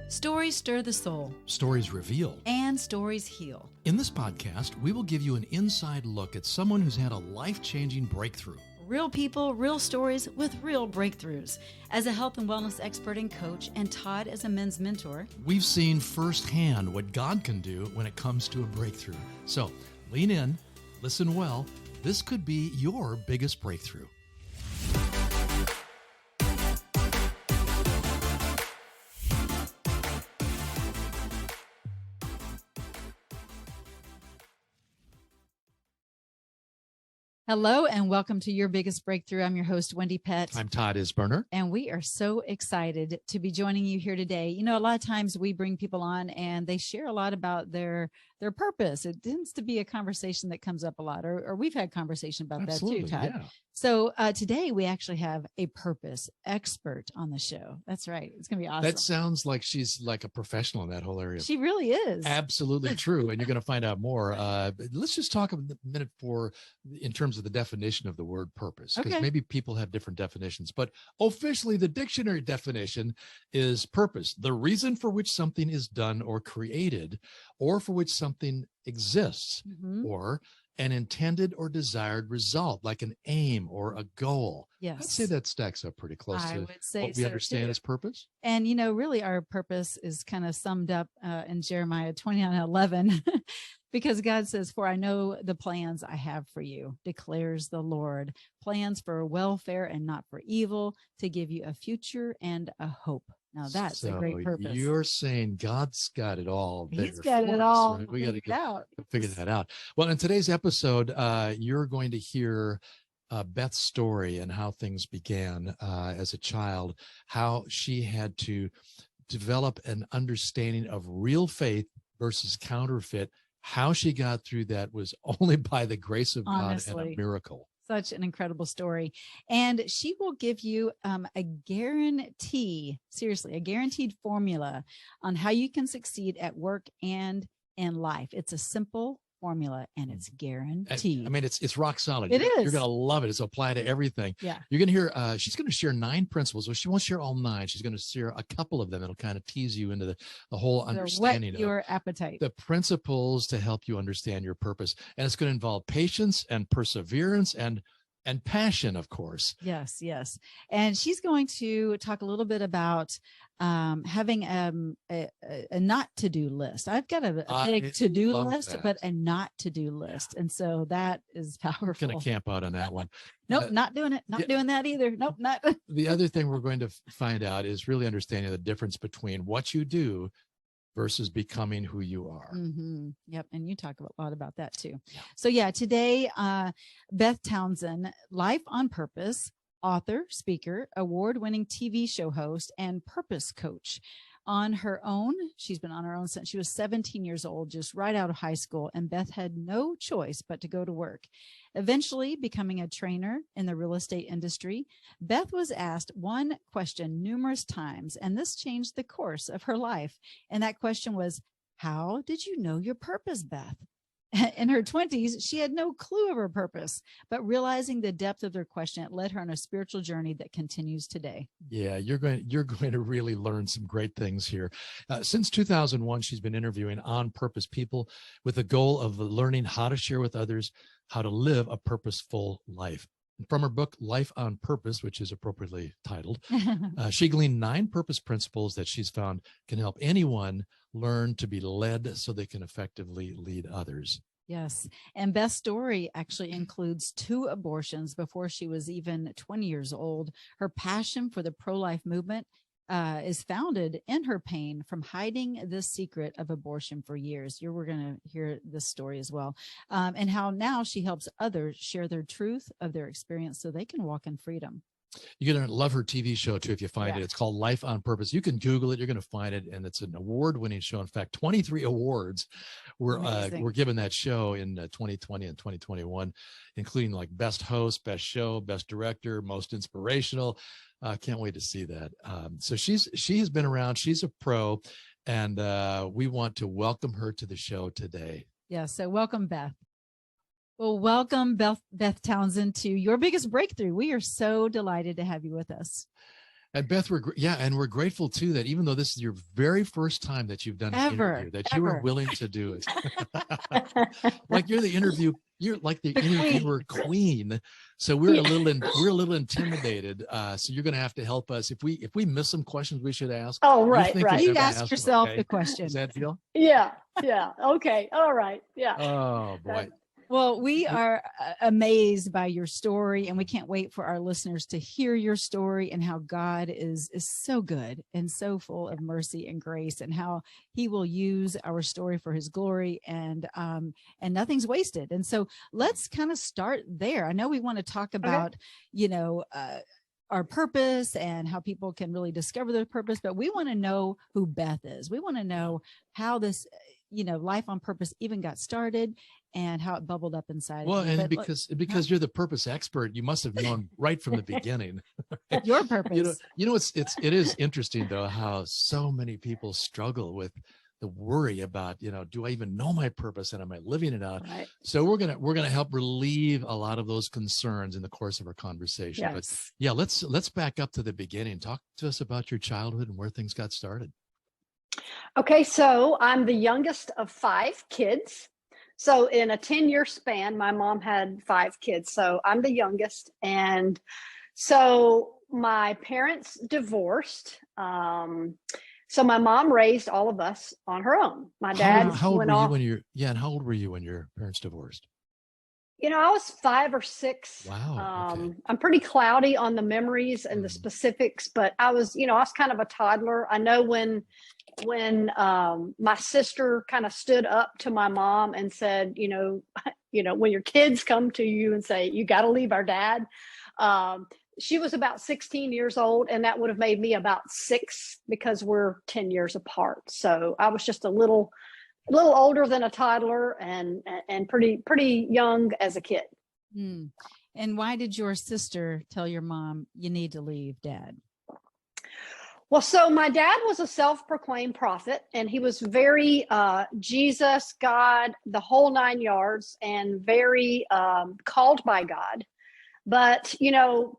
Stories stir the soul. Stories reveal. And stories heal. In this podcast, we will give you an inside look at someone who's had a life-changing breakthrough. Real people, real stories with real breakthroughs. As a health and wellness expert and coach, and Todd as a men's mentor, we've seen firsthand what God can do when it comes to a breakthrough. So lean in, listen well. This could be your biggest breakthrough. hello and welcome to Your Biggest Breakthrough. I'm your host, Wendy Pett. I'm Todd Isberner. And we are so excited to be joining you here today. You know, a lot of times we bring people on and they share a lot about their purpose. It tends to be a conversation that comes up a lot, or we've had conversation about Absolutely, that too, Todd. Yeah. So today we actually have a purpose expert on the show. That's right. It's going to be awesome. That sounds like she's like a professional in that whole area. She really is. Absolutely true. And you're going to find out more. Let's just talk a minute in terms of the definition of the word purpose, because maybe people have different definitions, but officially the dictionary definition is purpose, the reason for which something is done or created, or for which something exists, or an intended or desired result, like an aim or a goal. Yes. I'd say that stacks up pretty close to what we understand as purpose. And, you know, really our purpose is kind of summed up in Jeremiah 29:11, because God says, "For I know the plans I have for you, declares the Lord, plans for welfare and not for evil, to give you a future and a hope." Now that's a great purpose. You're saying God's got it all. He's got it all. Right? We got to figure that out. Well, in today's episode, you're going to hear Beth's story and how things began as a child, how she had to develop an understanding of real faith versus counterfeit. How she got through that was only by the grace of God and a miracle. Such an incredible story. And she will give you a guarantee, seriously, a guaranteed formula on how you can succeed at work and in life. It's a simple formula and it's guaranteed. I mean, it's rock solid. It is. You're going to love it. It's applied to everything. Yeah. You're going to hear, she's going to share 9 principles. Well, she won't share all 9. She's going to share a couple of them. It'll kind of tease you into the whole understanding of your appetite. The principles to help you understand your purpose. And it's going to involve patience and perseverance and passion, of course. Yes, yes. And she's going to talk a little bit about having a not to-do list. I've got a big to-do list, but a not to-do list. And so that is powerful. I'm going to camp out on that one. Nope, not doing it. Not doing that either. Nope, not. The other thing we're going to find out is really understanding the difference between what you do versus becoming who you are. Yep. And you talk a lot about that too. Yeah. So yeah, today, Beth Townsend, life on purpose, author, speaker, award-winning TV show host, and purpose coach. On her own, she's been on her own since she was 17 years old, just right out of high school, and Beth had no choice but to go to work. Eventually becoming a trainer in the real estate industry, Beth was asked one question numerous times, and this changed the course of her life. And that question was, how did you know your purpose, Beth? In her 20s, she had no clue of her purpose, but realizing the depth of their question, it led her on a spiritual journey that continues today. Yeah, you're going to really learn some great things here. Since 2001, she's been interviewing on purpose people with the goal of learning how to share with others how to live a purposeful life. From her book, Life on Purpose, which is appropriately titled, she gleaned 9 purpose principles that she's found can help anyone learn to be led so they can effectively lead others. Yes. And Beth's story actually includes 2 abortions before she was even 20 years old. Her passion for the pro-life movement is founded in her pain from hiding the secret of abortion for years. We're going to hear this story as well. And how now she helps others share their truth of their experience so they can walk in freedom. You're going to love her TV show too if you find it. It's called Life on Purpose. You can Google it. You're going to find it. And it's an award-winning show. In fact, 23 awards were given that show in 2020 and 2021, including like Best Host, Best Show, Best Director, Most Inspirational. Can't wait to see that. So she has been around. She's a pro. And we want to welcome her to the show today. Yeah. So welcome, Beth. Well, welcome, Beth Townsend, to Your Biggest Breakthrough. We are so delighted to have you with us. And Beth, we're grateful too that even though this is your very first time that you've done an interview, that you were willing to do it. Like you're like the interviewer queen. So we're a little intimidated. So you're going to have to help us if we miss some questions we should ask. Oh, right. You ask yourself the question. Does that feel? Yeah. Okay. All right. Yeah. Oh boy. Well, we are amazed by your story, and we can't wait for our listeners to hear your story and how God is so good and so full of mercy and grace, and how he will use our story for his glory, and nothing's wasted. And so let's kind of start there. I know we want to talk about, our purpose and how people can really discover their purpose, but we want to know who Beth is. We want to know how this, Life on Purpose even got started and how it bubbled up inside. Well, and because you're the purpose expert, you must have known right from the beginning. Your purpose. It is interesting though, how so many people struggle with the worry about, do I even know my purpose and am I living it out? Right. So we're gonna help relieve a lot of those concerns in the course of our conversation. Yes. But yeah, let's back up to the beginning. Talk to us about your childhood and where things got started. Okay, so I'm the youngest of 5 kids. So in a 10-year span, my mom had 5 kids. So I'm the youngest. And so my parents divorced. So my mom raised all of us on her own. My dad how old were you and how old were you when your parents divorced? I was 5 or 6. Wow. Okay. I'm pretty cloudy on the memories and the specifics, but I was kind of a toddler. I know when my sister kind of stood up to my mom and said, when your kids come to you and say, you got to leave our dad. She was about 16 years old, and that would have made me about 6 because we're 10 years apart. So I was just a little older than a toddler and pretty young as a kid. Mm. And why did your sister tell your mom you need to leave Dad? Well, so my dad was a self-proclaimed prophet, and he was very Jesus, God, the whole 9 yards, and very called by God. But,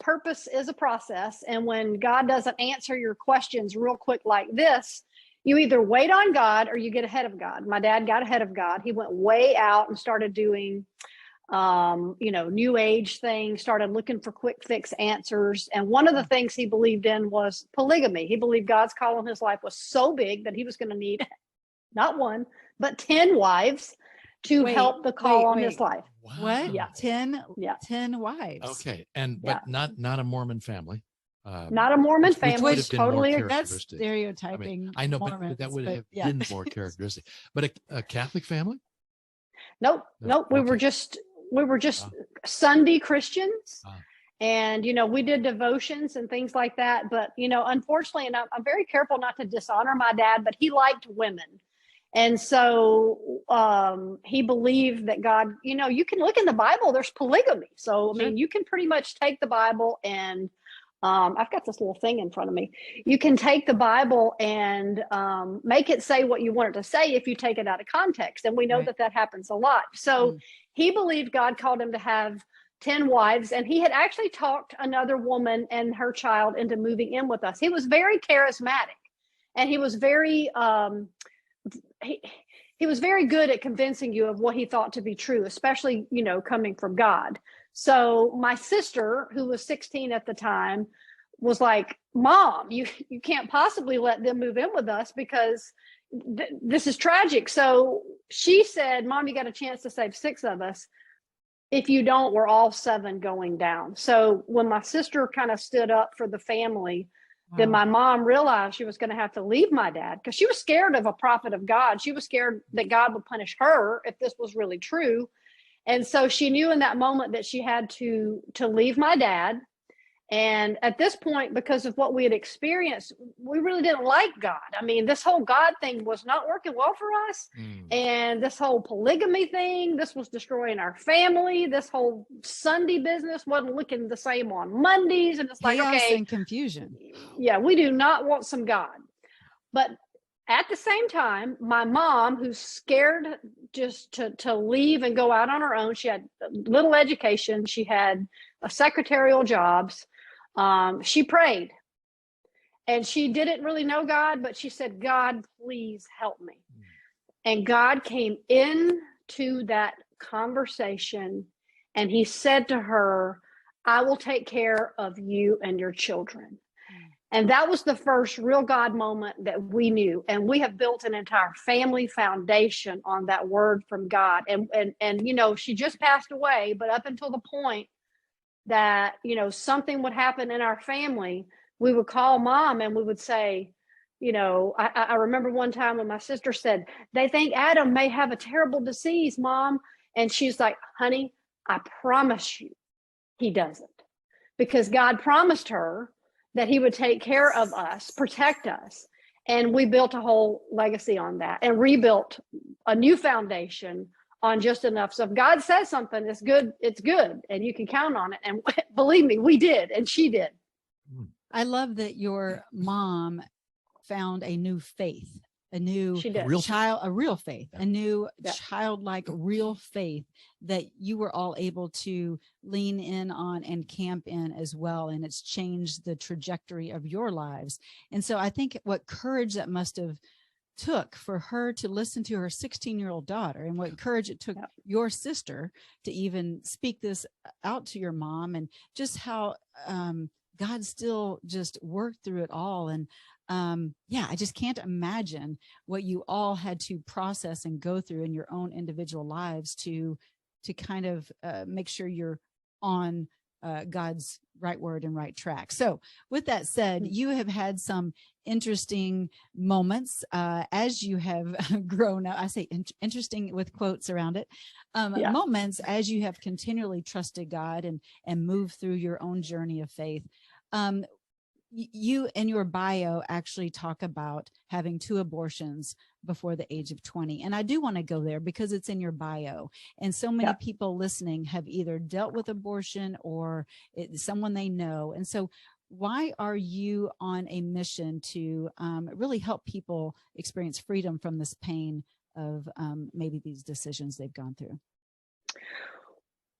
purpose is a process. And when God doesn't answer your questions real quick like this, you either wait on God or you get ahead of God. My dad got ahead of God. He went way out and started doing new age things, started looking for quick fix answers. And one of the things he believed in was polygamy. He believed God's call on his life was so big that he was going to need not 1, but 10 wives to help the call on his life. Wow. What? Yeah. 10 wives. Okay. But not a Mormon family. Not a Mormon family. Totally. That's stereotyping. I know, Mormons, but that would have been more characteristic. But a Catholic family? Nope. We were just Sunday Christians. And, we did devotions and things like that. But, unfortunately, and I'm very careful not to dishonor my dad, but he liked women. And so he believed that God, you can look in the Bible, there's polygamy. So, I mean, you can pretty much take the Bible and I've got this little thing in front of me. You can take the Bible and make it say what you want it to say if you take it out of context. And we know that happens a lot. So he believed God called him to have 10 wives. And he had actually talked another woman and her child into moving in with us. He was very charismatic, and he was very he was very good at convincing you of what he thought to be true, especially, coming from God. So my sister, who was 16 at the time, was like, Mom, you can't possibly let them move in with us because this is tragic. So she said, Mom, you got a chance to save 6 of us. If you don't, we're all 7 going down. So when my sister kind of stood up for the family, then my mom realized she was going to have to leave my dad because she was scared of a prophet of God. She was scared that God would punish her if this was really true. And so she knew in that moment that she had to leave my dad. And at this point, because of what we had experienced, we really didn't like God. I mean, this whole God thing was not working well for us. And this whole polygamy thing, this was destroying our family. This whole Sunday business wasn't looking the same on Mondays. And it's like, chaos okay, and confusion. Yeah, we do not want some God. But at the same time, my mom, who's scared just to leave and go out on her own, she had little education. She had secretarial jobs. She prayed. And she didn't really know God, but she said, God, please help me. And God came into that conversation and he said to her, I will take care of you and your children. And that was the first real God moment that we knew. And we have built an entire family foundation on that word from God. And you know, she just passed away, but up until the point that, you know, something would happen in our family, we would call mom and we would say, you know, I remember one time when my sister said, they think Adam may have a terrible disease, Mom. And she's like, honey, I promise you he doesn't. Because God promised her that he would take care of us, protect us. And we built a whole legacy on that and rebuilt a new foundation on just enough. So if God says something, it's good, and you can count on it. And believe me, we did, and she did. I love that your mom found a new faith, a new real faith, a new childlike real faith that you were all able to lean in on and camp in as well. And it's changed the trajectory of your lives. And so I think what courage that must have took for her to listen to her 16-year-old daughter, and what courage it took your sister to even speak this out to your mom, and just how God still just worked through it all. And I just can't imagine what you all had to process and go through in your own individual lives to kind of make sure you're on God's right word and right track. So with that said, you have had some interesting moments as you have grown up. I say interesting with quotes around it. Moments as you have continually trusted God and moved through your own journey of faith. You in your bio actually talk about having 2 abortions before the age of 20. And I do want to go there because it's in your bio. And so many people listening have either dealt with abortion or someone they know. And so why are you on a mission to really help people experience freedom from this pain of maybe these decisions they've gone through?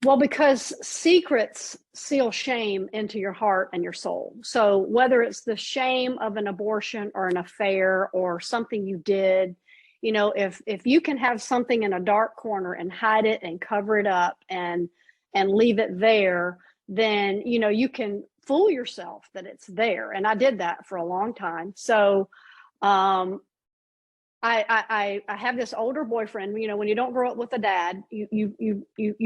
Well, because secrets seal shame into your heart and your soul. So whether it's the shame of an abortion or an affair or something you did, you know, if you can have something in a dark corner and hide it and cover it up and leave it there, then, you know, you can fool yourself that it's there. And I did that for a long time. So I have this older boyfriend. You know, when you don't grow up with a dad, you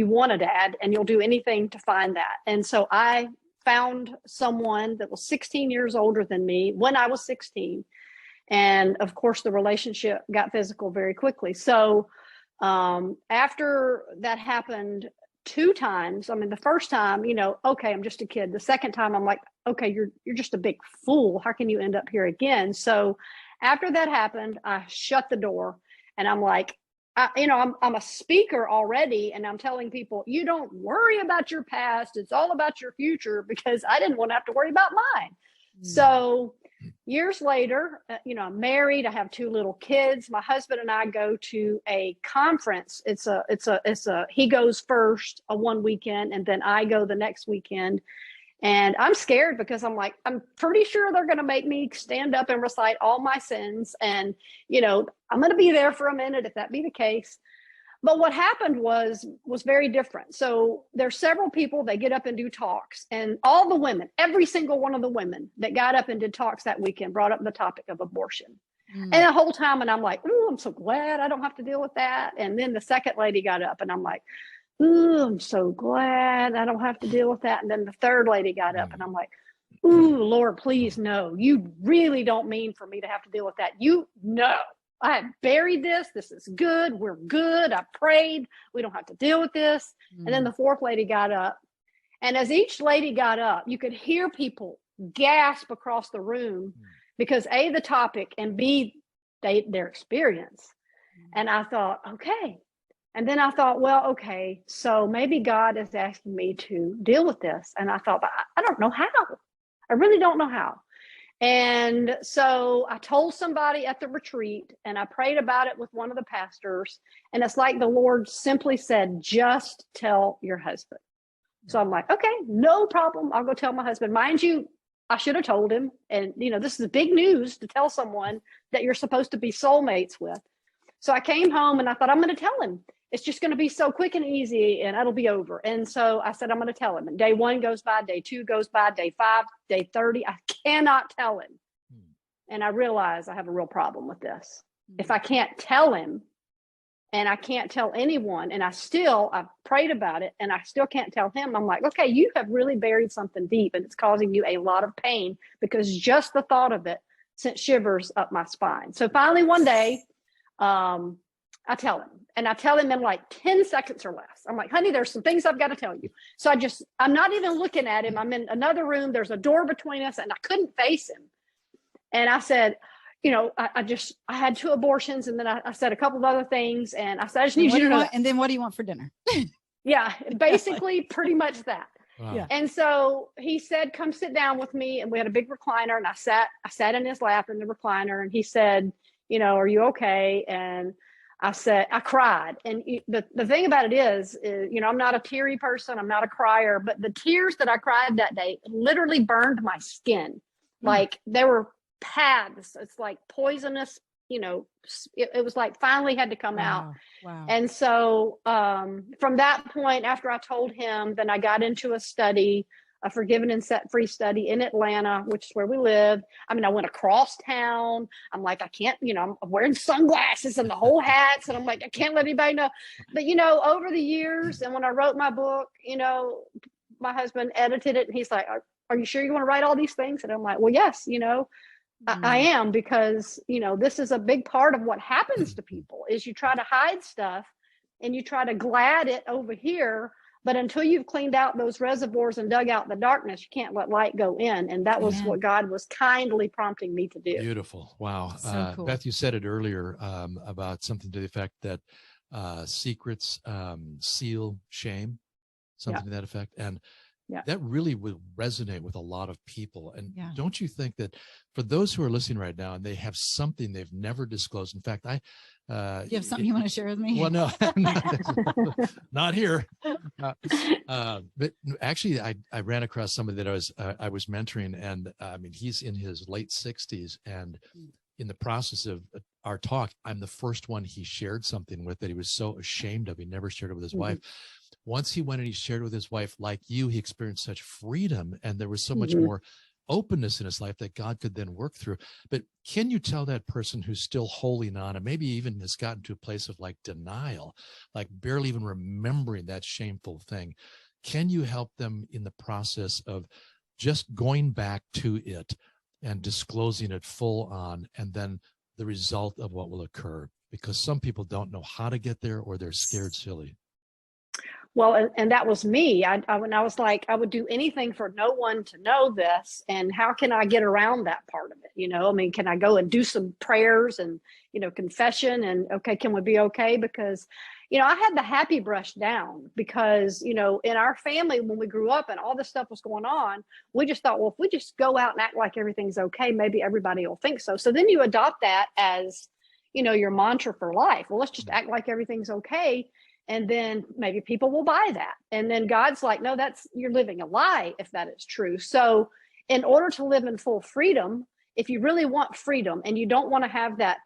want a dad, and you'll do anything to find that. And so I found someone that was 16 years older than me when I was 16, and of course the relationship got physical very quickly. So after that happened 2 times, I mean, the first time, you know, okay, I'm just a kid. The second time, I'm like, okay, you're just a big fool. How can you end up here again? So after that happened, I shut the door, and I'm like, I'm a speaker already, and I'm telling people, you don't worry about your past. It's all about your future, because I didn't want to have to worry about mine. So years later, I'm married. I have 2 little kids. My husband and I go to a conference. He goes first one weekend, and then I go the next weekend. And I'm scared because I'm like, I'm pretty sure they're going to make me stand up and recite all my sins. And, I'm going to be there for a minute if that be the case. But what happened was very different. So there's several people that get up and do talks, and all the women, every single one of the women that got up and did talks that weekend brought up the topic of abortion. And the whole time, and I'm like, oh, I'm so glad I don't have to deal with that. And then the second lady got up, and I'm like, ooh, I'm so glad I don't have to deal with that. And then the third lady got up, and I'm like, ooh, Lord, please, no, you really don't mean for me to have to deal with that. I have buried this. This is good. We're good. I prayed. We don't have to deal with this. And then the fourth lady got up. And as each lady got up, you could hear people gasp across the room because A, the topic, and B, their experience. And I thought, okay. And then I thought, well, okay, so maybe God is asking me to deal with this. And I thought, but I don't know how. I really don't know how. And so I told somebody at the retreat, and I prayed about it with one of the pastors. And it's like the Lord simply said, just tell your husband. So I'm like, okay, no problem. I'll go tell my husband. Mind you, I should have told him. And, this is big news to tell someone that you're supposed to be soulmates with. So I came home and I thought, I'm going to tell him. It's just going to be so quick and easy and it'll be over. And so I said, I'm going to tell him. And day 1 goes by, day 2 goes by, day 5, day 30. I cannot tell him. And I realized I have a real problem with this. If I can't tell him and I can't tell anyone, and I've prayed about it and I still can't tell him, I'm like, okay, you have really buried something deep and it's causing you a lot of pain, because just the thought of it sent shivers up my spine. So finally one day, I tell him, and I tell him in like 10 seconds or less. I'm like, honey, there's some things I've got to tell you. So I'm not even looking at him. I'm in another room. There's a door between us and I couldn't face him. And I said, I had 2 abortions, and then I said a couple of other things, and I said, I just need you to know. And then what do you want for dinner? Yeah, basically pretty much that. Wow. Yeah. And so he said, come sit down with me. And we had a big recliner, and I sat in his lap in the recliner, and he said, are you okay? And I said, I cried. And the thing about it is, I'm not a teary person. I'm not a crier, but the tears that I cried that day literally burned my skin. Like they were paths. It's like poisonous, it was like finally had to come out. Wow. And so from that point, after I told him, then I got into a study, a forgiven and set free study in Atlanta, which is where we live. I mean, I went across town. I'm like, I can't, I'm wearing sunglasses and the whole hats. And I'm like, I can't let anybody know. But, over the years, and when I wrote my book, my husband edited it, and he's like, are you sure you want to write all these things? And I'm like, well, yes, I am, because, this is a big part of what happens to people is you try to hide stuff and you try to glad it over here. But until you've cleaned out those reservoirs and dug out the darkness, you can't let light go in. And that was what God was kindly prompting me to do. Beautiful. Wow. So cool. Beth, you said it earlier about something to the effect that secrets seal shame, something to that effect. And that really would resonate with a lot of people. And don't you think that for those who are listening right now and they have something they've never disclosed? In fact, you have something you want to share with me? Well, no, not here. But actually, I ran across somebody that I was mentoring, and I mean, he's in his late 60s, and in the process of our talk, I'm the first one he shared something with that he was so ashamed of. He never shared it with his wife. Once he went and he shared with his wife, like you, he experienced such freedom, and there was so much more openness in his life that God could then work through. But can you tell that person who's still holding on, and maybe even has gotten to a place of like denial, like barely even remembering that shameful thing, can you help them in the process of just going back to it and disclosing it full on, and then the result of what will occur? Because some people don't know how to get there, or they're scared silly. Well, and that was me. When I was like, I would do anything for no one to know this. And how can I get around that part of it? I mean, can I go and do some prayers and, confession and, okay, can we be okay? Because, I had the happy brush down because, in our family, when we grew up and all this stuff was going on, we just thought, well, if we just go out and act like everything's okay, maybe everybody will think so. So then you adopt that as, your mantra for life. Well, let's just act like everything's okay. And then maybe people will buy that. And then God's like, no, you're living a lie if that is true. So in order to live in full freedom, if you really want freedom and you don't want to have that,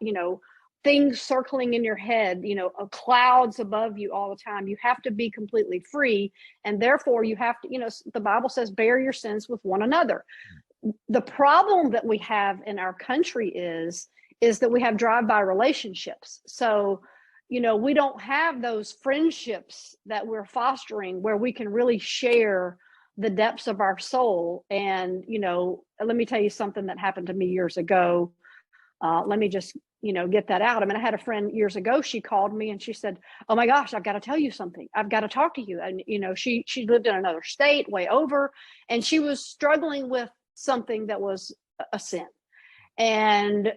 things circling in your head, clouds above you all the time, you have to be completely free. And therefore you have to, the Bible says, bear your sins with one another. The problem that we have in our country is that we have drive-by relationships. So we don't have those friendships that we're fostering where we can really share the depths of our soul. And, let me tell you something that happened to me years ago. Let me just, get that out. I mean, I had a friend years ago, she called me and she said, oh my gosh, I've got to tell you something. I've got to talk to you. And, she lived in another state way over, and she was struggling with something that was a sin. And,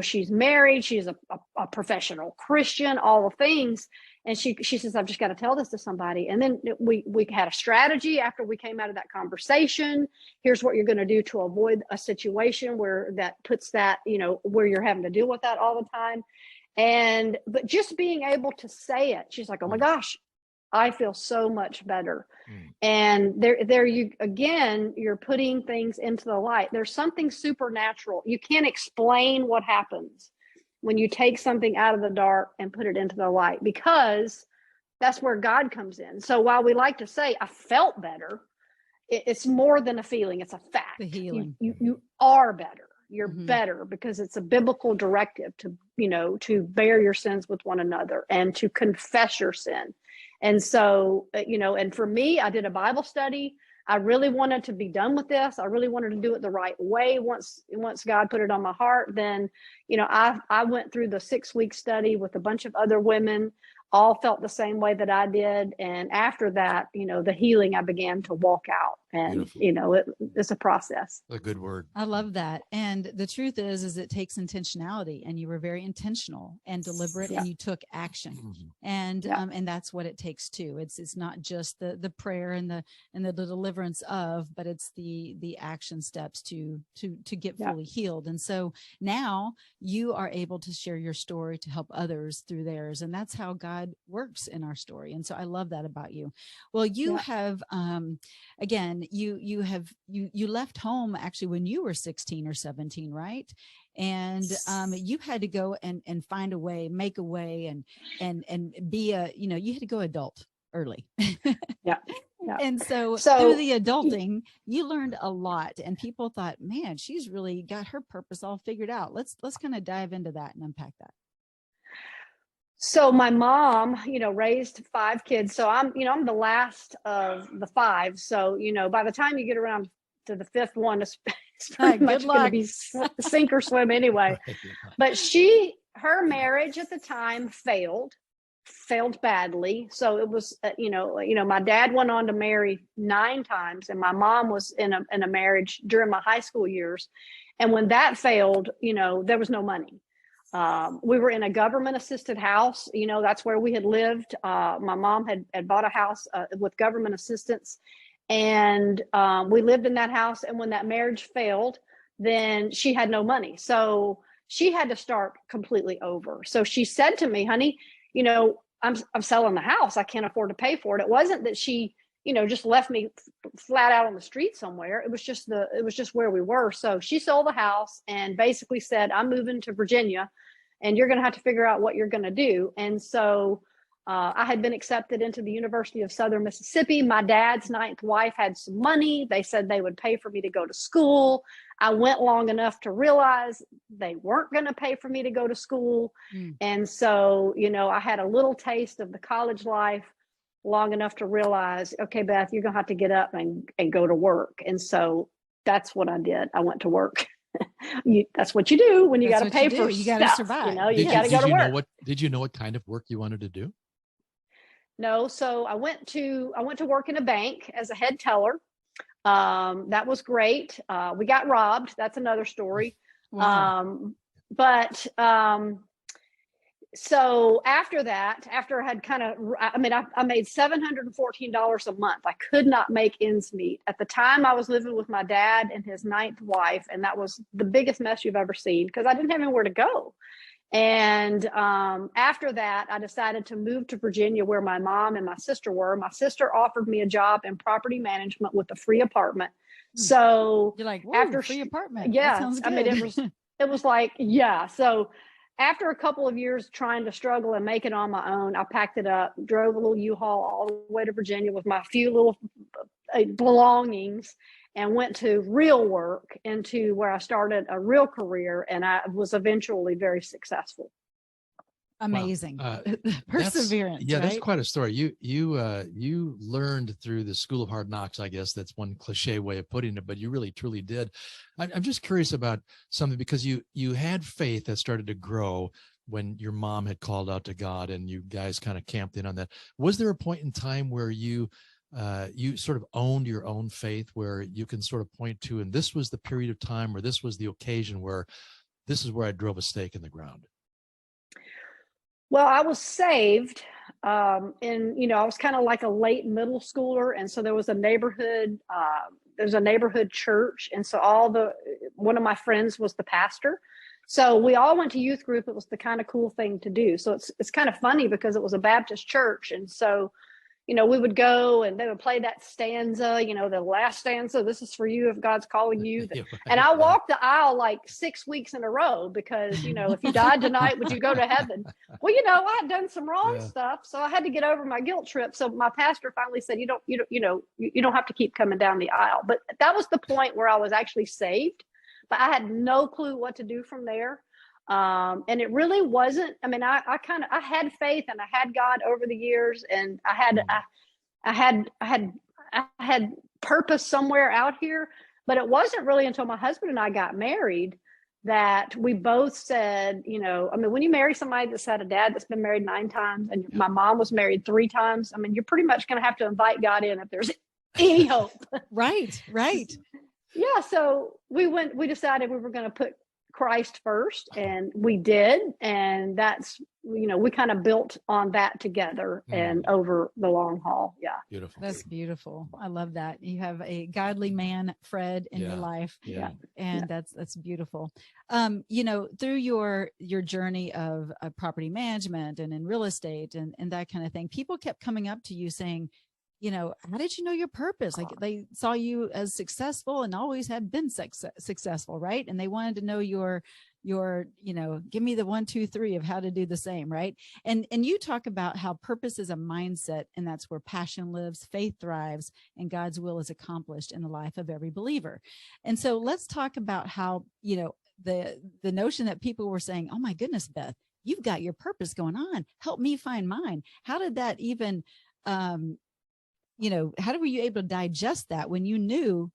she's married, she's a professional Christian, all the things. And she says, I've just got to tell this to somebody. And then we had a strategy after we came out of that conversation. Here's what you're going to do to avoid a situation where that puts that, where you're having to deal with that all the time. But just being able to say it, she's like, oh my gosh, I feel so much better. And there you again, you're putting things into the light. There's something supernatural. You can't explain what happens when you take something out of the dark and put it into the light, because that's where God comes in. So while we like to say, I felt better, it's more than a feeling. It's a fact. The healing. You are better. You're better, because it's a biblical directive to, to bear your sins with one another and to confess your sin. And so, and for me, I did a Bible study. I really wanted to be done with this. I really wanted to do it the right way. Once God put it on my heart, then, I went through the 6-week study with a bunch of other women, all felt the same way that I did. And after that, the healing, I began to walk out, and, it's a process. A good word. I love that. And the truth is it takes intentionality, and you were very intentional and deliberate, and you took action. And that's what it takes too. It's not just the prayer and the deliverance of, but it's the action steps to get fully healed. And so now you are able to share your story to help others through theirs. And that's how God works in our story. And so I love that about you. Well, you have, again, you left home actually when you were 16 or 17, right? And you had to go and find a way, make a way, and be you had to go adult early. Yeah. And so through the adulting, you learned a lot, and people thought, man, she's really got her purpose all figured out. Let's kind of dive into that and unpack that. So my mom, raised 5 kids. So I'm the last of the 5. So, by the time you get around to the 5th one, it's pretty much going to be sink or swim anyway. But her marriage at the time failed badly. So it was, my dad went on to marry 9 times, and my mom was in a marriage during my high school years. And when that failed, there was no money. We were in a government assisted house. That's where we had lived. My mom had bought a house with government assistance, and we lived in that house. And when that marriage failed, then she had no money. So she had to start completely over. So she said to me, honey, I'm selling the house. I can't afford to pay for it. It wasn't that she, just left me flat out on the street somewhere. It was just where we were. So she sold the house and basically said, I'm moving to Virginia, and you're going to have to figure out what you're going to do. And so I had been accepted into the University of Southern Mississippi. My dad's 9th wife had some money. They said they would pay for me to go to school. I went long enough to realize they weren't going to pay for me to go to school. And so, I had a little taste of the college life long enough to realize, okay, Beth, you're going to have to get up and go to work. And so that's what I did. I went to work. That's what you do when you got to pay for you got to survive. You got to go to work. Did you know what kind of work you wanted to do? No. So I went to work in a bank as a head teller. That was great. We got robbed. That's another story. Wow. So after that, after I had I made $714 a month. I could not make ends meet. At the time, I was living with my dad and his 9th wife, and that was the biggest mess you've ever seen, because I didn't have anywhere to go. And after that, I decided to move to Virginia, where my mom and my sister were. My sister offered me a job in property management with a free apartment. So you're like, after free apartment. Yeah. That sounds good. It was like, yeah. So after a couple of years trying to struggle and make it on my own, I packed it up, drove a little U-Haul all the way to Virginia with my few little belongings, and went to real work, into where I started a real career, and I was eventually very successful. Amazing. Perseverance. Yeah, right? That's quite a story. You learned through the school of hard knocks, I guess that's one cliche way of putting it, but you really truly did. I'm just curious about something, because you had faith that started to grow when your mom had called out to God, and you guys kind of camped in on that. Was there a point in time where you sort of owned your own faith, where you can sort of point to, and this was the period of time, or this was the occasion where this is where I drove a stake in the ground? Well, I was saved, and I was kind of like a late middle schooler, and so there was a neighborhood church, and so one of my friends was the pastor, so we all went to youth group. It was the kind of cool thing to do. So it's kind of funny, because it was a Baptist church, and so we would go and they would play that stanza, the last stanza, this is for you if God's calling you. Yeah, right, And I walked the aisle like 6 weeks in a row because, if you died tonight, would you go to heaven? Well, I had done some wrong stuff, so I had to get over my guilt trip. So my pastor finally said, you don't have to keep coming down the aisle. But that was the point where I was actually saved, but I had no clue what to do from there. And it really wasn't, I mean, I had faith and I had God over the years, and I had purpose somewhere out here, but it wasn't really until my husband and I got married that we both said, when you marry somebody that's had a dad that's been married 9 times and my mom was married 3 times, I mean, you're pretty much going to have to invite God in if there's any hope. Right. Yeah. So we decided we were going to put Christ first, and we did. And that's, we kind of built on that together and over the long haul. Yeah. Beautiful. That's beautiful. I love that. You have a godly man, Fred, in your life. Yeah. And that's beautiful. Through your journey of property management and in real estate and that kind of thing, people kept coming up to you saying, how did you know your purpose? Like they saw you as successful and always had been successful, right? And they wanted to know your, give me the 1, 2, 3 of how to do the same, right? And you talk about how purpose is a mindset, and that's where passion lives, faith thrives, and God's will is accomplished in the life of every believer. And so let's talk about how, the notion that people were saying, oh my goodness, Beth, you've got your purpose going on. Help me find mine. How did that even, how were you able to digest that when you knew,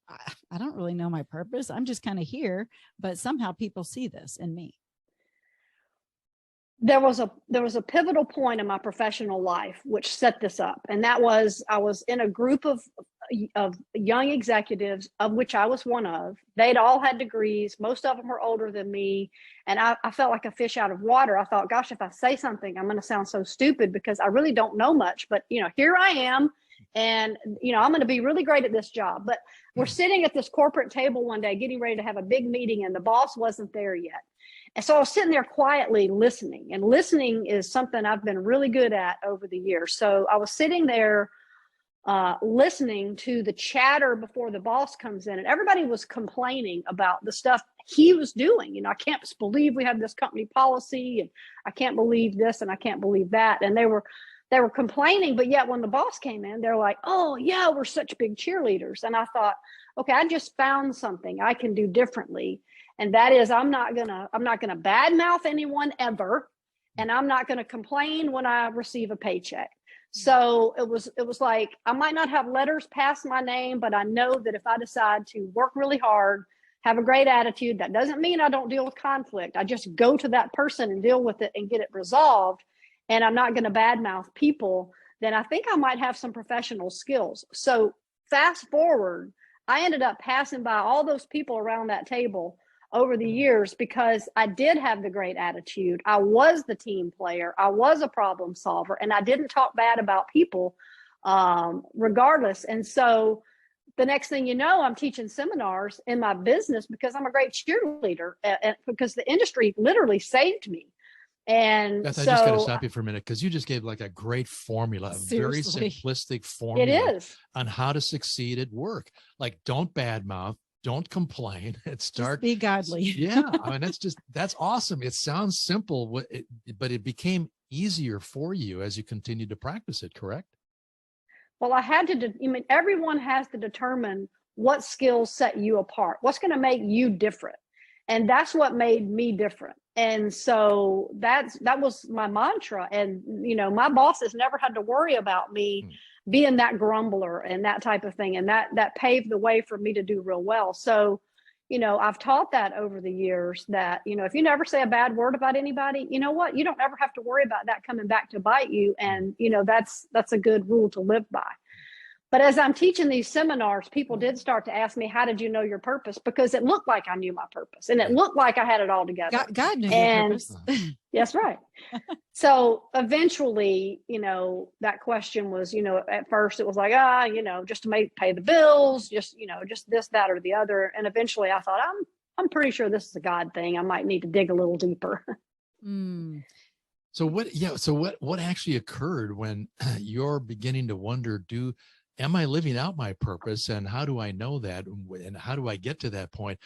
I don't really know my purpose. I'm just kind of here, but somehow people see this in me. There was a pivotal point in my professional life which set this up. And that was, I was in a group of young executives, of which I was one of. They'd all had degrees. Most of them were older than me. And I felt like a fish out of water. I thought, gosh, if I say something, I'm going to sound so stupid because I really don't know much. But, here I am. And, I'm going to be really great at this job. But we're sitting at this corporate table one day, getting ready to have a big meeting, and the boss wasn't there yet. And so I was sitting there quietly listening, and listening is something I've been really good at over the years. So I was sitting there listening to the chatter before the boss comes in, and everybody was complaining about the stuff he was doing. I can't believe we have this company policy, and I can't believe this, and I can't believe that. And they were complaining, but yet when the boss came in, they're like, oh yeah, we're such big cheerleaders. And I thought, okay, I just found something I can do differently. And that is, I'm not gonna badmouth anyone ever. And I'm not gonna complain when I receive a paycheck. So it was like, I might not have letters past my name, but I know that if I decide to work really hard, have a great attitude, that doesn't mean I don't deal with conflict. I just go to that person and deal with it and get it resolved. And I'm not going to badmouth people, then I think I might have some professional skills. So fast forward, I ended up passing by all those people around that table over the years because I did have the great attitude. I was the team player. I was a problem solver, and I didn't talk bad about people regardless. And so the next thing you know, I'm teaching seminars in my business because I'm a great cheerleader, and because the industry literally saved me. And Beth, so, I just got to stop you for a minute because you just gave like a great formula, a very simplistic formula on how to succeed at work. Like, don't badmouth, don't complain, and start. Just be godly. Yeah, I mean, that's awesome. It sounds simple, but it became easier for you as you continued to practice it, correct? Well, I had to. Everyone has to determine what skills set you apart. What's going to make you different, and that's what made me different. And so that was my mantra. And, my bosses never had to worry about me being that grumbler and that type of thing. And that paved the way for me to do real well. So, I've taught that over the years that, if you never say a bad word about anybody, you know what, you don't ever have to worry about that coming back to bite you. And, that's a good rule to live by. But as I'm teaching these seminars, people did start to ask me, how did you know your purpose? Because it looked like I knew my purpose, and it looked like I had it all together. God knew your purpose. That's right. So eventually, that question was, at first it was like, just to pay the bills, just this, that, or the other. And eventually I thought, I'm pretty sure this is a God thing. I might need to dig a little deeper. So what actually occurred when you're beginning to wonder, am I living out my purpose, and how do I know that, and how do I get to that point?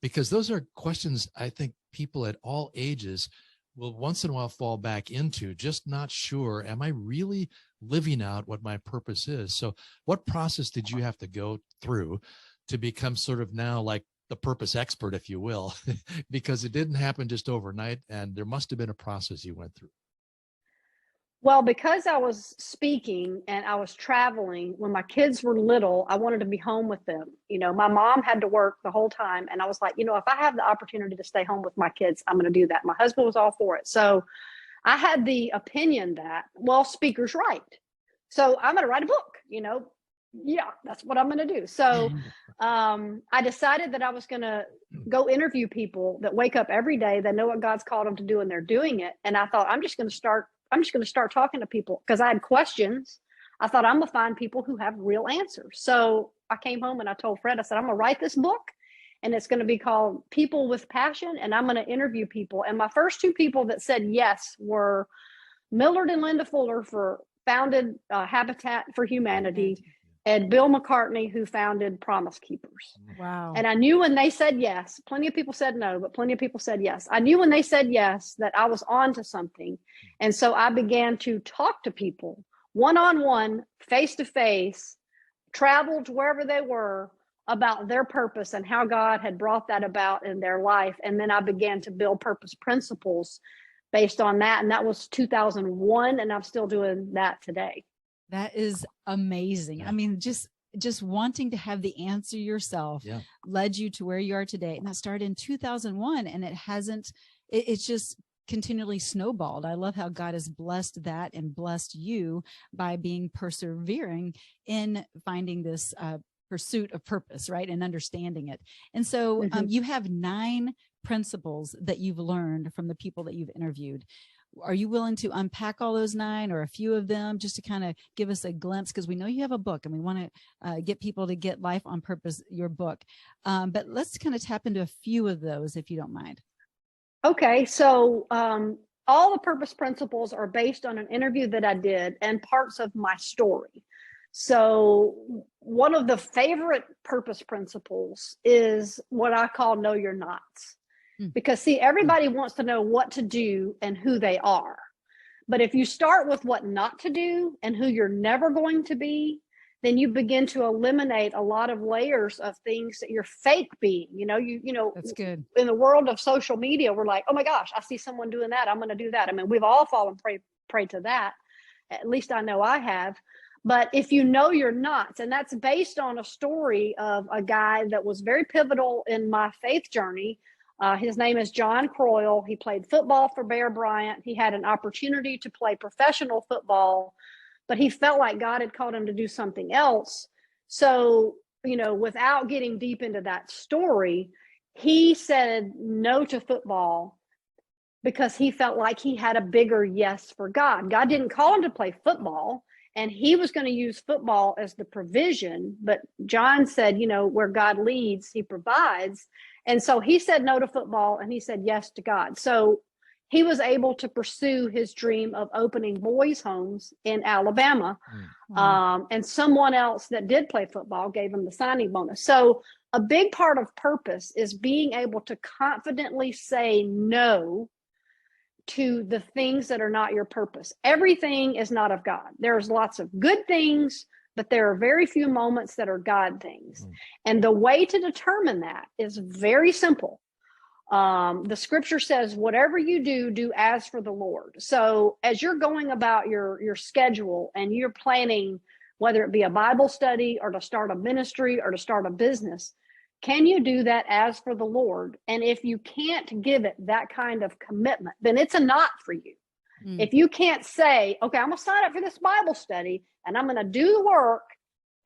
Because those are questions I think people at all ages will once in a while fall back into, just not sure, am I really living out what my purpose is? So what process did you have to go through to become sort of now like the purpose expert, if you will? Because it didn't happen just overnight, and there must have been a process you went through. Well, because I was speaking and I was traveling when my kids were little, I wanted to be home with them. My mom had to work the whole time. And I was like, if I have the opportunity to stay home with my kids, I'm going to do that. My husband was all for it. So I had the opinion that, well, speakers write. So I'm going to write a book, yeah, that's what I'm going to do. So I decided that I was going to go interview people that wake up every day, that know what God's called them to do, and they're doing it. And I thought, I'm just going to start talking to people because I had questions. I thought, I'm going to find people who have real answers. So I came home and I told Fred, I said, I'm going to write this book, and it's going to be called People with Passion. And I'm going to interview people. And my first two people that said yes were Millard and Linda Fuller, founded Habitat for Humanity, and Bill McCartney, who founded Promise Keepers. Wow. And I knew when they said yes, plenty of people said no, but plenty of people said yes. I knew when they said yes that I was on to something. And so I began to talk to people one-on-one, face-to-face, traveled wherever they were, about their purpose and how God had brought that about in their life. And then I began to build purpose principles based on that. And that was 2001. And I'm still doing that today. That is amazing. Yeah. I mean, just wanting to have the answer yourself led you to where you are today. And that started in 2001, and it's just continually snowballed. I love how God has blessed that and blessed you by being persevering in finding this pursuit of purpose, right? And understanding it. And so you have 9 principles that you've learned from the people that you've interviewed. Are you willing to unpack all those 9 or a few of them, just to kind of give us a glimpse? Because we know you have a book, and we want to get people to get Life on Purpose, your book. But let's kind of tap into a few of those, if you don't mind. Okay. So all the purpose principles are based on an interview that I did and parts of my story. So one of the favorite purpose principles is what I call know your nots. Because see, everybody wants to know what to do and who they are. But if you start with what not to do and who you're never going to be, then you begin to eliminate a lot of layers of things that you're fake being. That's good. In the world of social media, we're like, oh my gosh, I see someone doing that, I'm going to do that. I mean, we've all fallen prey to that. At least I know I have. But if you know you're not, and that's based on a story of a guy that was very pivotal in my faith journey. His name is John Croyle. He played football for Bear Bryant. He had an opportunity to play professional football, but he felt like God had called him to do something else. So, without getting deep into that story, he said no to football because he felt like he had a bigger yes for God. God didn't call him to play football, and he was going to use football as the provision. But John said, where God leads, he provides. And so he said no to football, and he said yes to God. So he was able to pursue his dream of opening boys' homes in Alabama. And someone else that did play football gave him the signing bonus. So a big part of purpose is being able to confidently say no to the things that are not your purpose. Everything is not of God. There's lots of good things, but there are very few moments that are God things. And the way to determine that is very simple. The scripture says, whatever you do, do as for the Lord. So as you're going about your schedule and you're planning, whether it be a Bible study or to start a ministry or to start a business, can you do that as for the Lord? And if you can't give it that kind of commitment, then it's a not for you. If you can't say, okay, I'm going to sign up for this Bible study and I'm going to do the work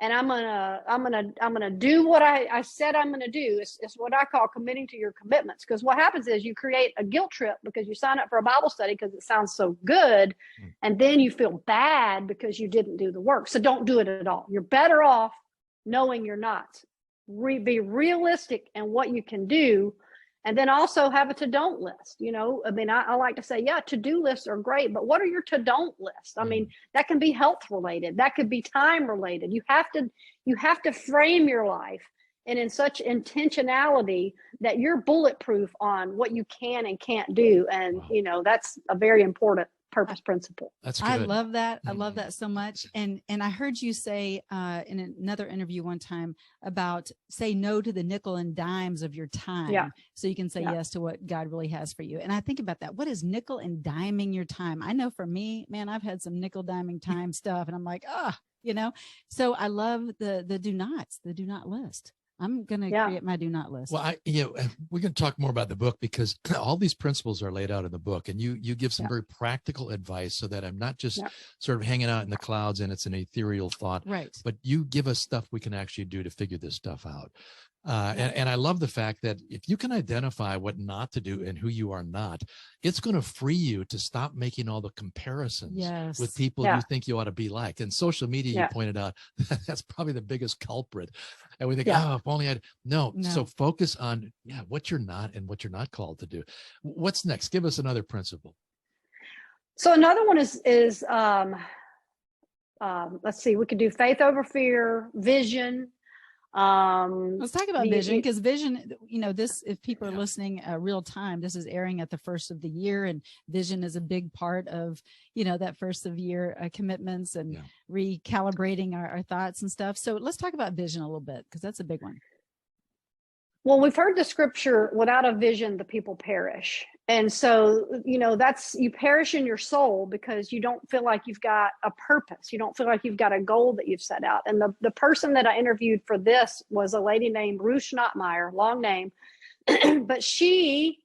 and I'm going to do what I said I'm going to do. It's what I call committing to your commitments. Because what happens is you create a guilt trip because you sign up for a Bible study because it sounds so good. And then you feel bad because you didn't do the work. So don't do it at all. You're better off knowing you're not. Be realistic in what you can do And then also have a to-don't list. I mean, I like to say, yeah, to-do lists are great, but what are your to-don't lists? I mean, that can be health related. That could be time related. You have to frame your life and in such intentionality that you're bulletproof on what you can and can't do. And, that's a very important purpose principle. That's good. I love that. I love that so much. And I heard you say in another interview one time about say no to the nickel and dimes of your time. So you can say yes to what God really has for you. And I think about that. What is nickel and diming your time? I know for me, man, I've had some nickel diming time stuff and I'm like, so I love the do not list. I'm going to create my do not list. Well, we're going to talk more about the book because all these principles are laid out in the book, and you give some very practical advice so that I'm not just sort of hanging out in the clouds and it's an ethereal thought, right? But you give us stuff we can actually do to figure this stuff out. And I love the fact that if you can identify what not to do and who you are not, it's going to free you to stop making all the comparisons with people you think you ought to be like. And social media, you pointed out, that's probably the biggest culprit. And we think, if only I'd no. So focus on what you're not and what you're not called to do. What's next? Give us another principle. So another one is let's see, we could do faith over fear, vision. Let's talk about vision, because vision, this, if people are listening real time, this is airing at the first of the year, and vision is a big part of, that first of year commitments and recalibrating our thoughts and stuff. So let's talk about vision a little bit, because that's a big one. Well, we've heard the scripture, without a vision, the people perish. And so, that's, you perish in your soul because you don't feel like you've got a purpose. You don't feel like you've got a goal that you've set out. And the person that I interviewed for this was a lady named Ruth Schnottmeyer, long name, but she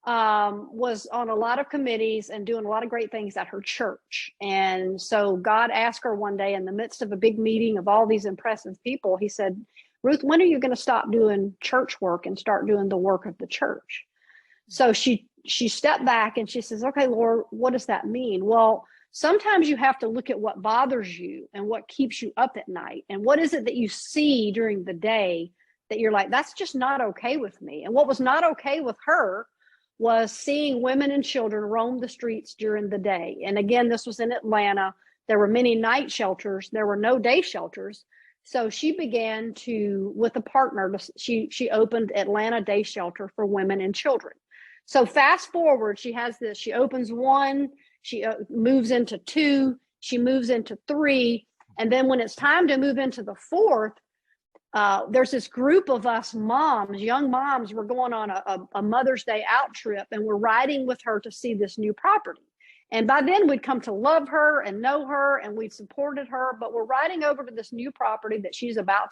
was on a lot of committees and doing a lot of great things at her church. And so God asked her one day in the midst of a big meeting of all these impressive people, he said, Ruth, when are you going to stop doing church work and start doing the work of the church? So she stepped back and she says, okay, Lord, what does that mean? Well, sometimes you have to look at what bothers you and what keeps you up at night. And what is it that you see during the day that you're like, that's just not okay with me. And what was not okay with her was seeing women and children roam the streets during the day. And again, this was in Atlanta. There were many night shelters. There were no day shelters. So she began to, with a partner, she opened Atlanta Day Shelter for women and children. So fast forward, she has this, she opens one, she moves into two, she moves into three. And then when it's time to move into the fourth, there's this group of us moms, young moms, we're going on a Mother's Day out trip, and we're riding with her to see this new property. And by then we'd come to love her and know her, and we'd supported her, but we're riding over to this new property that she's about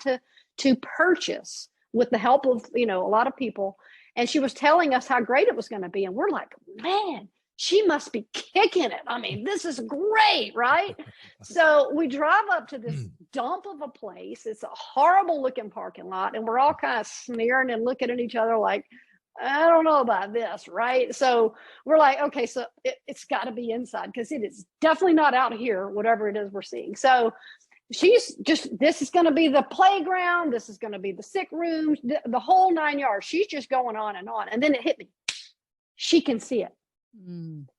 to purchase with the help of, a lot of people. And she was telling us how great it was going to be. And we're like, man, she must be kicking it. I mean, this is great, right? So we drive up to this dump of a place. It's a horrible looking parking lot. And we're all kind of sneering and looking at each other like, I don't know about this, right? So we're like, okay, so it's got to be inside because it is definitely not out here, whatever it is we're seeing. So she's just, this is going to be the playground. This is going to be the sick rooms, the whole 9 yards. She's just going on. And then it hit me. She can see it.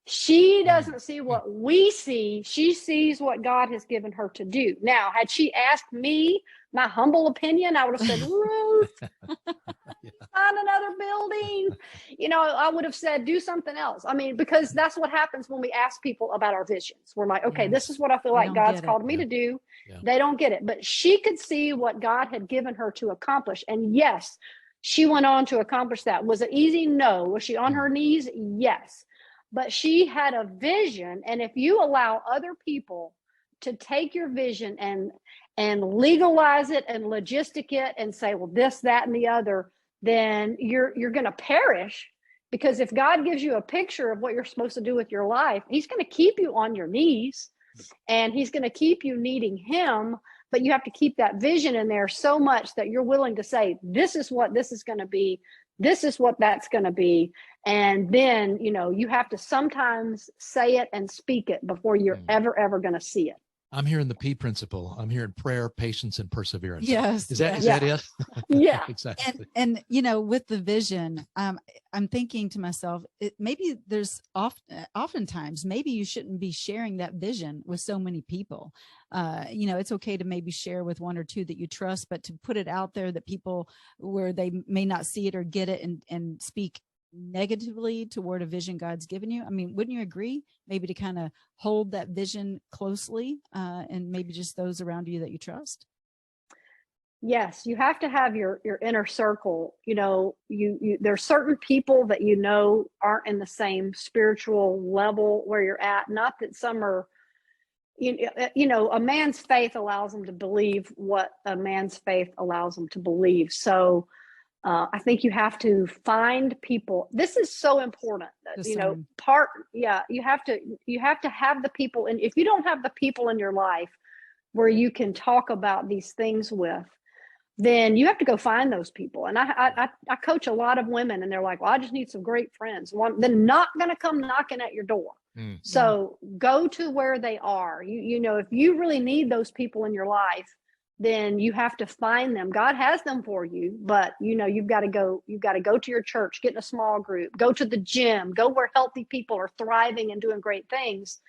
She doesn't see what we see. She sees what God has given her to do. Now, had she asked me my humble opinion, I would have said, Ruth, find another building. I would have said, do something else. I mean, because that's what happens when we ask people about our visions. We're like, okay, this is what I feel like God's called me to do. Yeah. They don't get it. But she could see what God had given her to accomplish. And yes, she went on to accomplish that. Was it easy? No. Was she on her knees? Yes. But she had a vision. And if you allow other people to take your vision and legalize it and logistic it and say, well, this, that, and the other, then you're going to perish. Because if God gives you a picture of what you're supposed to do with your life, he's going to keep you on your knees and he's going to keep you needing him. But you have to keep that vision in there so much that you're willing to say, this is what this is going to be. This is what that's going to be. And then, you have to sometimes say it and speak it before you're ever going to see it. I'm hearing the P principle. I'm hearing prayer, patience, and perseverance. Yes. Is that it? Yeah. Exactly. And with the vision, I'm thinking to myself, maybe there's oftentimes maybe you shouldn't be sharing that vision with so many people. It's okay to maybe share with one or two that you trust, but to put it out there that people where they may not see it or get it and speak negatively toward a vision God's given you. I mean, wouldn't you agree? Maybe to kind of hold that vision closely, and maybe just those around you that you trust. Yes, you have to have your inner circle. There's certain people that aren't in the same spiritual level where you're at. Not that some are, a man's faith allows them to believe what a man's faith allows them to believe. So I think you have to find people. This is so important. You have to have the people. And if you don't have the people in your life where you can talk about these things with, then you have to go find those people. And I coach a lot of women, and they're like, well, I just need some great friends. Well, they're not going to come knocking at your door. So go to where they are. If you really need those people in your life, then you have to find them. God has them for you, but you've got to go to your church, get in a small group, go to the gym, go where healthy people are thriving and doing great things,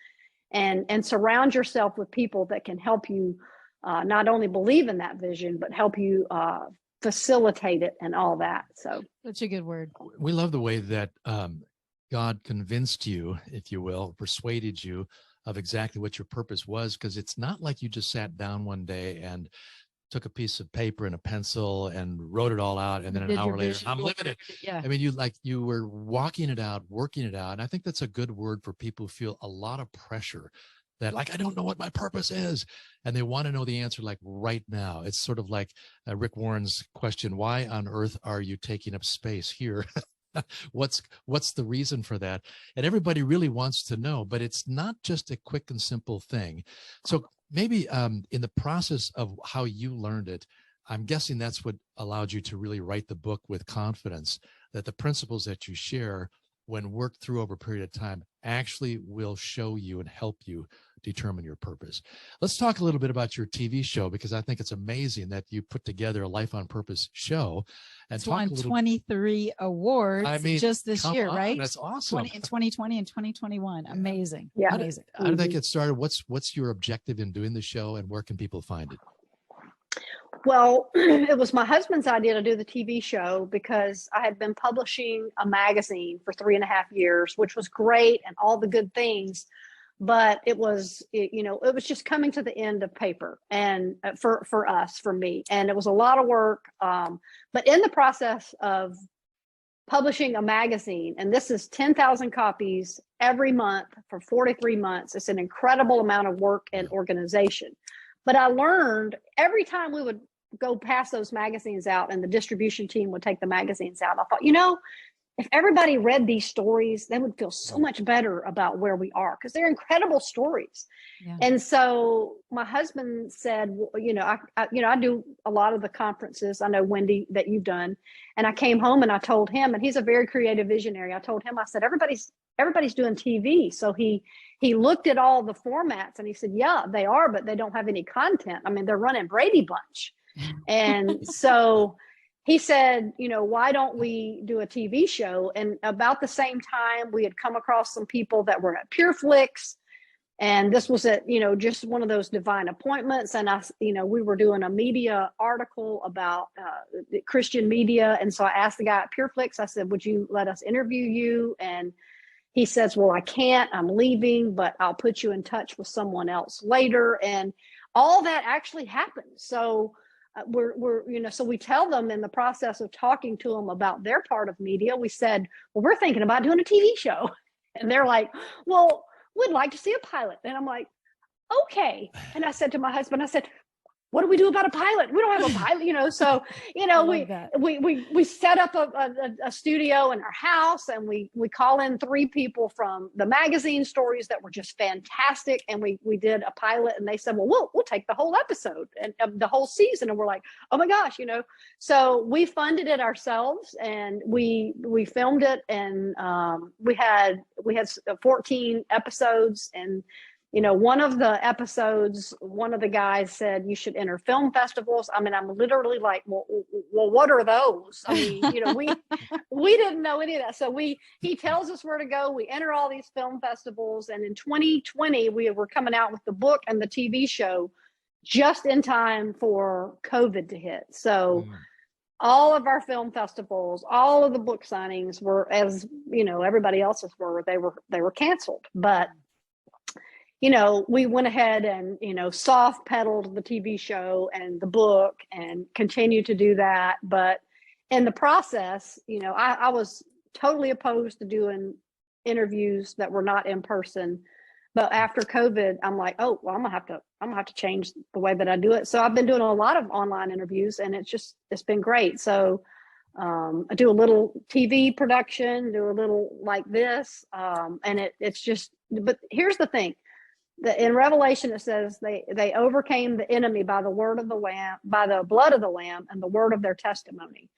and surround yourself with people that can help you not only believe in that vision, but help you facilitate it and all that. So such a good word. We love the way that God convinced you, if you will, persuaded you of exactly what your purpose was, because it's not like you just sat down one day and took a piece of paper and a pencil and wrote it all out, and then an hour later, I'm living it. Yeah. I mean, you were walking it out, working it out. And I think that's a good word for people who feel a lot of pressure, that like, I don't know what my purpose is, and they want to know the answer like right now. It's sort of like Rick Warren's question, why on earth are you taking up space here? What's the reason for that? And everybody really wants to know, but it's not just a quick and simple thing. So maybe in the process of how you learned it, I'm guessing that's what allowed you to really write the book with confidence, that the principles that you share, when worked through over a period of time, actually will show you and help you determine your purpose. Let's talk a little bit about your TV show, because I think it's amazing that you put together a Life on Purpose show. And it's won 23 awards just this year, right? That's awesome. In 2020 and 2021. Amazing. Yeah. Amazing. How did that get started? What's your objective in doing the show, and where can people find it? Well, it was my husband's idea to do the TV show because I had been publishing a magazine for 3.5 years, which was great and all the good things. But it was just coming to the end of paper, and for me, and it was a lot of work. But in the process of publishing a magazine, and this is 10,000 copies every month for 43 months, it's an incredible amount of work and organization. But I learned every time we would go pass those magazines out and the distribution team would take the magazines out, I thought, if everybody read these stories, they would feel so much better about where we are, because they're incredible stories. Yeah. And so my husband said, well, I do a lot of the conferences. I know, Wendy, that you've done. And I came home and I told him, and he's a very creative visionary. I told him, I said, everybody's doing TV. So he looked at all the formats and he said, yeah, they are, but they don't have any content. I mean, they're running Brady Bunch. And so he said, why don't we do a TV show? And about the same time, we had come across some people that were at PureFlix. And this was at, just one of those divine appointments. And we were doing a media article about Christian media. And so I asked the guy at PureFlix, I said, would you let us interview you? And he says, well, I can't, I'm leaving, but I'll put you in touch with someone else later. And all that actually happened. So so we tell them, in the process of talking to them about their part of media, we said, well, we're thinking about doing a TV show. And they're like, well, we'd like to see a pilot. And I'm like, okay. And I said to my husband, I said, what do we do about a pilot? We don't have a pilot, so, we set up a studio in our house, and we call in 3 people from the magazine stories that were just fantastic. And we did a pilot, and they said, well, we'll take the whole episode and the whole season. And we're like, oh my gosh, so we funded it ourselves, and we filmed it, and we had 14 episodes, and one of the episodes, one of the guys said you should enter film festivals. I mean, I'm literally like, well, what are those? I mean, we didn't know any of that. So he tells us where to go. We enter all these film festivals. And in 2020, we were coming out with the book and the TV show just in time for COVID to hit. So all of our film festivals, all of the book signings were, as everybody else's were, they were canceled. But we went ahead and, soft pedaled the TV show and the book and continued to do that. But in the process, I was totally opposed to doing interviews that were not in person. But after COVID, I'm like, oh, well, I'm gonna have to change the way that I do it. So I've been doing a lot of online interviews, and it's been great. So I do a little TV production, do a little like this, and it's just. But here's the thing: in Revelation it says they overcame the enemy by the word of the Lamb, by the blood of the Lamb, and the word of their testimony.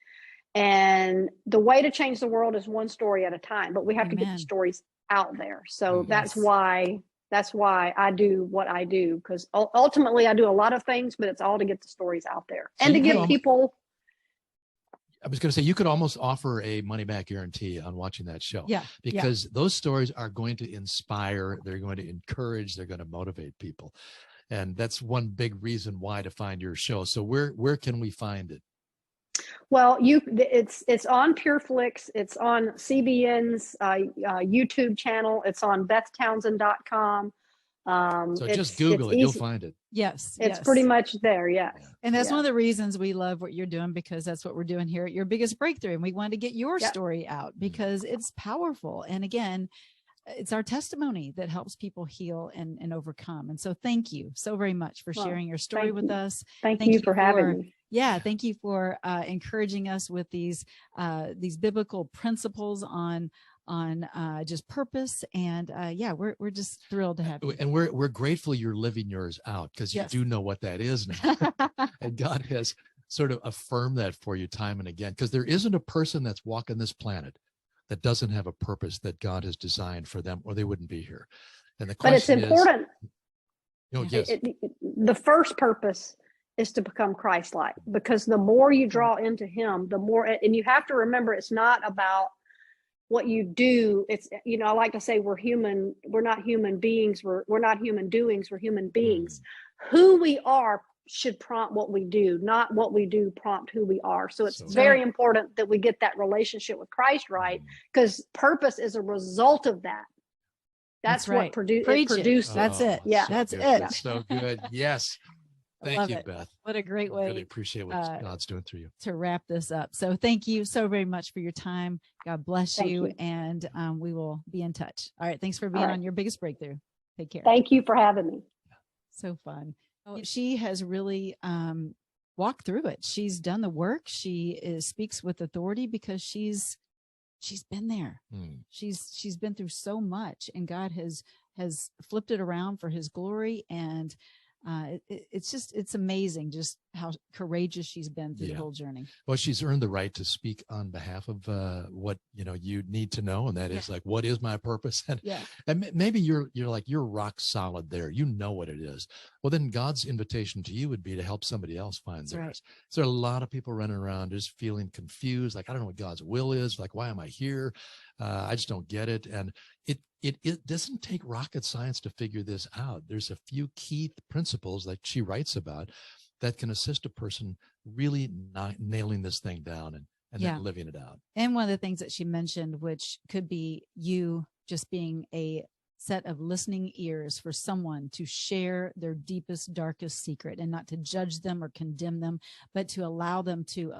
And the way to change the world is one story at a time. But we have to get the stories out there. So that's why I do what I do, because ultimately I do a lot of things, but it's all to get the stories out there and to give people. I was going to say, you could almost offer a money back guarantee on watching that show. Yeah. Because those stories are going to inspire, they're going to encourage, they're going to motivate people. And that's one big reason why to find your show. So where can we find it? Well, it's on PureFlix. It's on CBN's YouTube channel. It's on BethTownsend.com. So just Google it, you'll find it. Yes. It's pretty much there. Yes. And that's one of the reasons we love what you're doing, because that's what we're doing here at Your Biggest Breakthrough. And we want to get your story out because it's powerful. And again, it's our testimony that helps people heal and overcome. And so thank you so very much for sharing your story with us. Thank you for having me. Yeah. Thank you for encouraging us with these biblical principles on just purpose. And we're just thrilled to have you. And we're grateful you're living yours out, because you do know what that is now. And God has sort of affirmed that for you time and again, because there isn't a person that's walking this planet that doesn't have a purpose that God has designed for them, or they wouldn't be here. And the question but it's important. Yes. The first purpose is to become Christ-like, because the more you draw into him, the more, and you have to remember, it's not about what you do. It's, I like to say we're human. We're not human beings. We're not human doings. We're human beings. Who we are should prompt what we do, not what we do prompt who we are. So it's very important that we get that relationship with Christ right, because purpose is a result of that. That's what produces. That's it. Yeah. That's it. That's so good. Yes. Thank you, Beth. What a great way. Really appreciate what God's doing through you. To wrap this up. So thank you so very much for your time. God bless you. And we will be in touch. All right. Thanks for being on Your Biggest Breakthrough. Take care. Thank you for having me. So fun. She has really walked through it. She's done the work. She speaks with authority because she's been there. She's been through so much, and God has flipped it around for his glory. And it's amazing just how courageous she's been through the whole journey. Well, she's earned the right to speak on behalf of what you need to know, and that is like, what is my purpose? And maybe you're rock solid there. You know what it is. Well, then God's invitation to you would be to help somebody else find theirs. So there are a lot of people running around just feeling confused, like, I don't know what God's will is. Like, why am I here? I just don't get it. And it doesn't take rocket science to figure this out. There's a few key principles that she writes about that can assist a person really not nailing this thing down and then living it out. And one of the things that she mentioned, which could be you just being a set of listening ears for someone to share their deepest, darkest secret, and not to judge them or condemn them, but to allow them to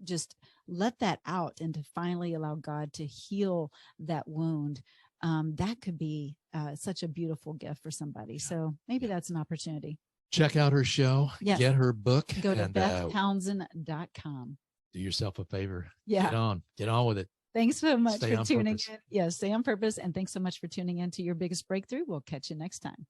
just let that out and to finally allow God to heal that wound. That could be such a beautiful gift for somebody. So maybe that's an opportunity. Check out her show. Get her book. Go to BethTownsend.com. Do yourself a favor. Yeah. Get on with it. Thanks so much for tuning in. Yeah, stay on purpose. And thanks so much for tuning in to Your Biggest Breakthrough. We'll catch you next time.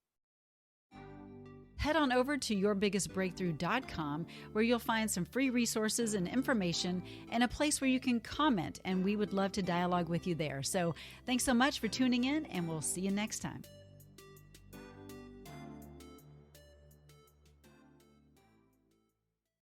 Head on over to yourbiggestbreakthrough.com, where you'll find some free resources and information and a place where you can comment, and we would love to dialogue with you there. So thanks so much for tuning in, and we'll see you next time.